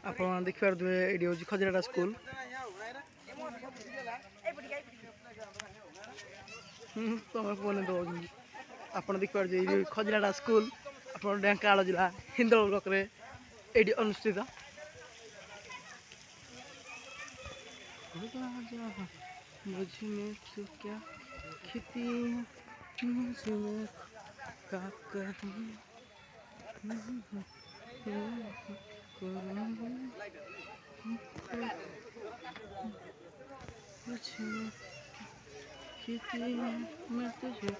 आप देखिए ये हूँ खजराटा स्कूल तुम फोन दौड़ आप देखिए खजराटा स्कूल आप ढेंकानाल जिला हिंदोल ब्लॉक रे ये अनुष्ठित मुझे में तो क्या खेती मुझे में का करूं खेती में तुझे